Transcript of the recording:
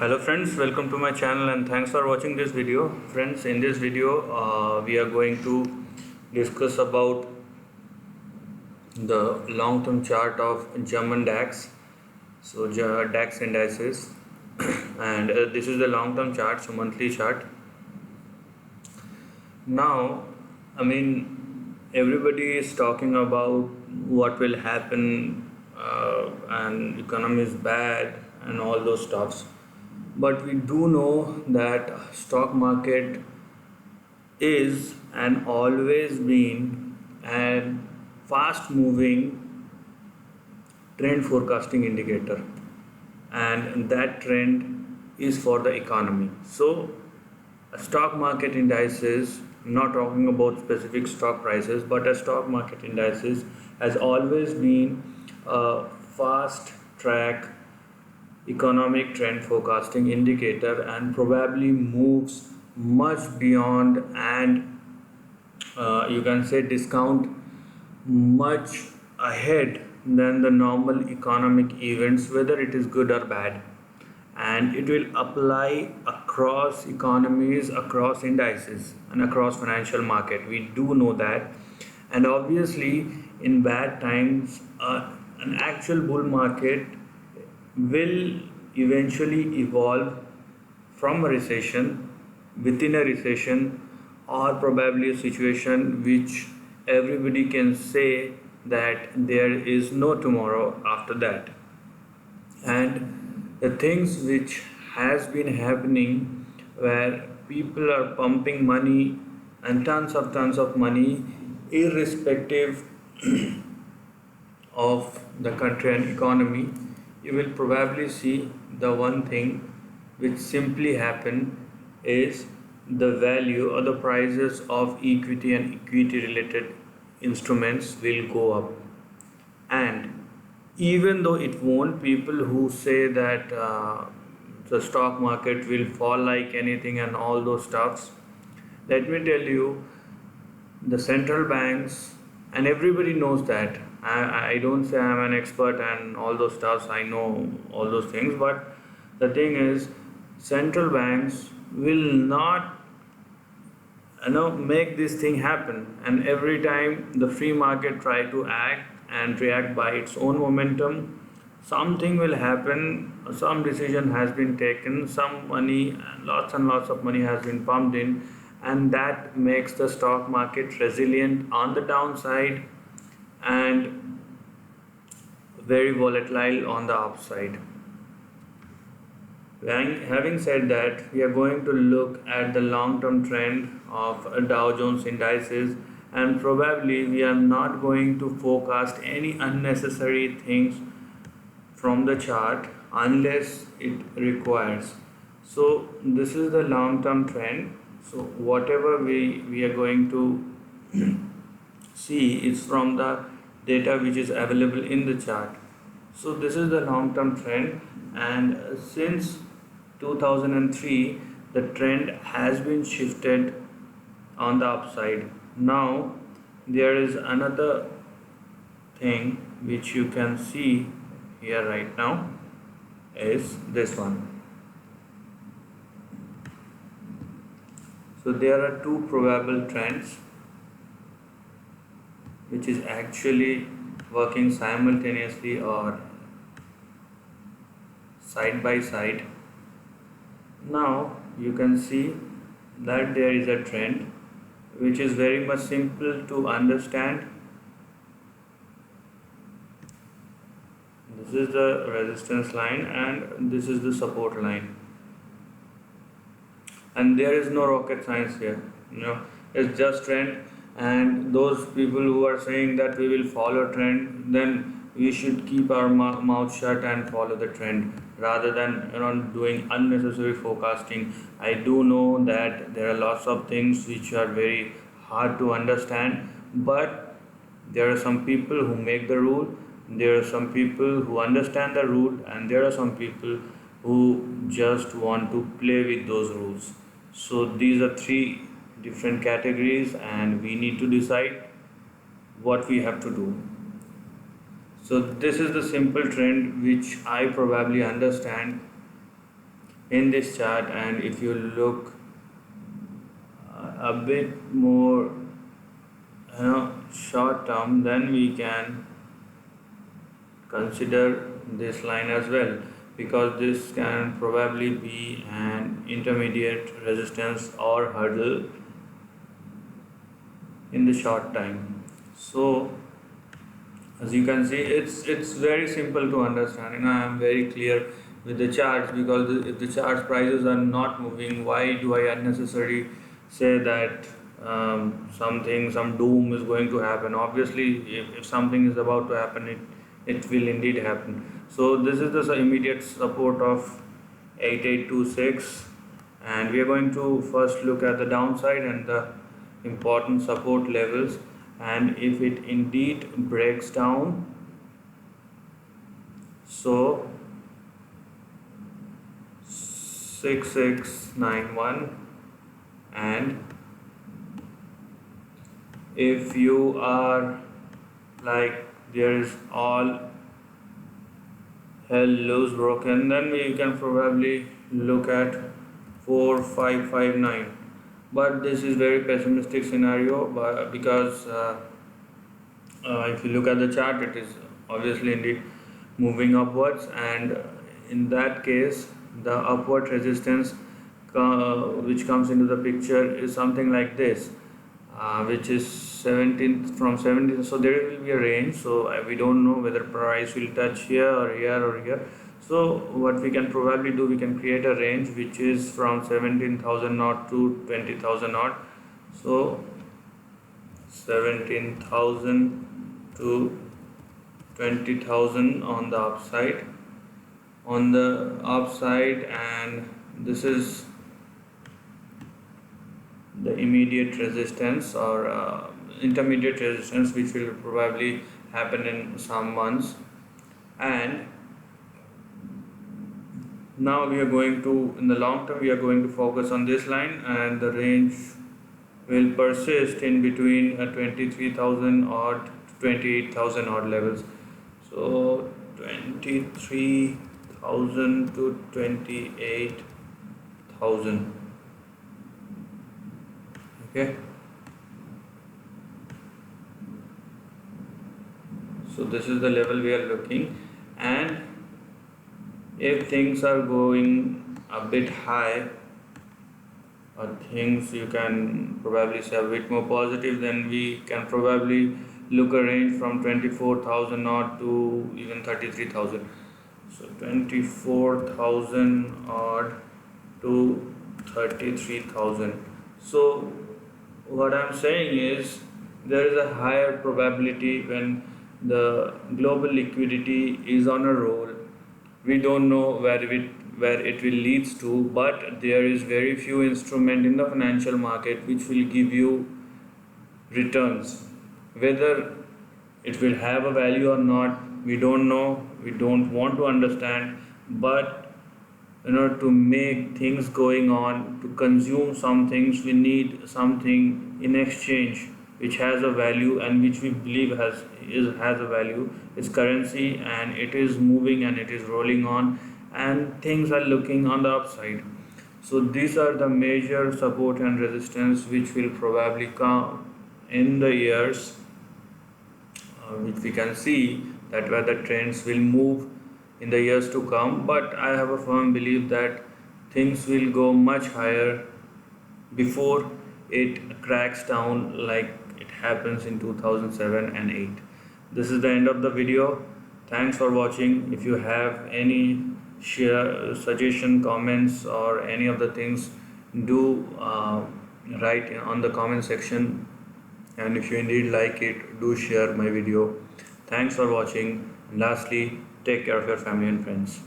Hello friends, welcome to my channel and thanks for watching this video. Friends, in this video we are going to discuss about the long-term chart of German DAX. So DAX indices and this is the long-term chart, so monthly chart. Now, everybody is talking about what will happen and economy is bad and all those stuffs. But we do know that stock market is and always been a fast moving trend forecasting indicator, and that trend is for the economy. So a stock market indices, I'm not talking about specific stock prices, but a stock market indices has always been a fast track economic trend forecasting indicator and probably moves much beyond and you can say discount much ahead than the normal economic events, whether it is good or bad, and it will apply across economies, across indices and across financial market. We do know that. And obviously in bad times an actual bull market will eventually evolve from a recession, within a recession, or probably a situation which everybody can say that there is no tomorrow after that. And the things which has been happening where people are pumping money and tons of money irrespective of the country and economy, you will probably see the one thing which simply happen is the value or the prices of equity and equity related instruments will go up. And even though it won't, people who say that the stock market will fall like anything and all those stuffs, let me tell you, the central banks, and everybody knows that. I don't say I'm an expert and all those stuffs, I know all those things, but the thing is, central banks will not make this thing happen. And every time the free market try to act and react by its own momentum, something will happen, some decision has been taken, some money, lots and lots of money has been pumped in, and that makes the stock market resilient on the downside and very volatile on the upside. Having said that, we are going to look at the long-term trend of Dow Jones indices, and probably we are not going to forecast any unnecessary things from the chart unless it requires. So this is the long-term trend. So whatever we are going to see is from the data which is available in the chart. So this is the long-term trend, and since 2003 the trend has been shifted on the upside. Now there is another thing which you can see here right now is this one. So there are two probable trends which is actually working simultaneously or side by side. Now you can see that there is a trend which is very much simple to understand. This is the resistance line and this is the support line, and there is no rocket science here. It's just trend. And those people who are saying that we will follow trend, then we should keep our mouth shut and follow the trend rather than doing unnecessary forecasting. I do know that there are lots of things which are very hard to understand, but there are some people who make the rule, there are some people who understand the rule, and there are some people who just want to play with those rules. So these are three different categories and we need to decide what we have to do. So this is the simple trend which I probably understand in this chart, and if you look a bit more short term, then we can consider this line as well, because this can probably be an intermediate resistance or hurdle in the short time. So as you can see, it's very simple to understand, I am very clear with the charts, because if the charts prices are not moving, why do I unnecessarily say that some doom is going to happen? Obviously, if something is about to happen, it will indeed happen. So this is the immediate support of 8826, and we are going to first look at the downside and the important support levels, and if it indeed breaks down, so 6691, and if you are like there is all hell loose broken, then we can probably look at 4559, but this is very pessimistic scenario, because if you look at the chart, it is obviously indeed moving upwards, and in that case the upward resistance which comes into the picture is something like this, which is 17th from 17th. So there will be a range, so we don't know whether price will touch here or here or here. So what we can probably do, we can create a range which is from 17,000 knot to 20,000 knot. So 17,000 to 20,000 on the upside, and this is the immediate resistance or intermediate resistance, which will probably happen in some months. And now we are going to, in the long term, we are going to focus on this line, and the range will persist in between 23,000 odd to 28,000 odd levels. So 23,000 to 28,000. Okay. So this is the level we are looking, and if things are going a bit high, or things you can probably say a bit more positive, then we can probably look a range from 24,000 odd to even 33,000. So 24,000 odd to 33,000. So what I'm saying is, there is a higher probability when the global liquidity is on a roll. We don't know where it will leads to, but there is very few instrument in the financial market which will give you returns. Whether it will have a value or not, we don't know, we don't want to understand, but in order to make things going on, to consume some things, we need something in exchange which has a value and which we believe has a value. It's currency, and it is moving and it is rolling on, and things are looking on the upside. So these are the major support and resistance which will probably come in the years, which we can see that where the trends will move in the years to come. But I have a firm belief that things will go much higher before it cracks down like it happens in 2007 and 8. This is the end of the video. Thanks for watching. If you have any share suggestion, comments, or any of the things, do write on the comment section, and if you indeed like it, do share my video. Thanks for watching. And lastly, take care of your family and friends.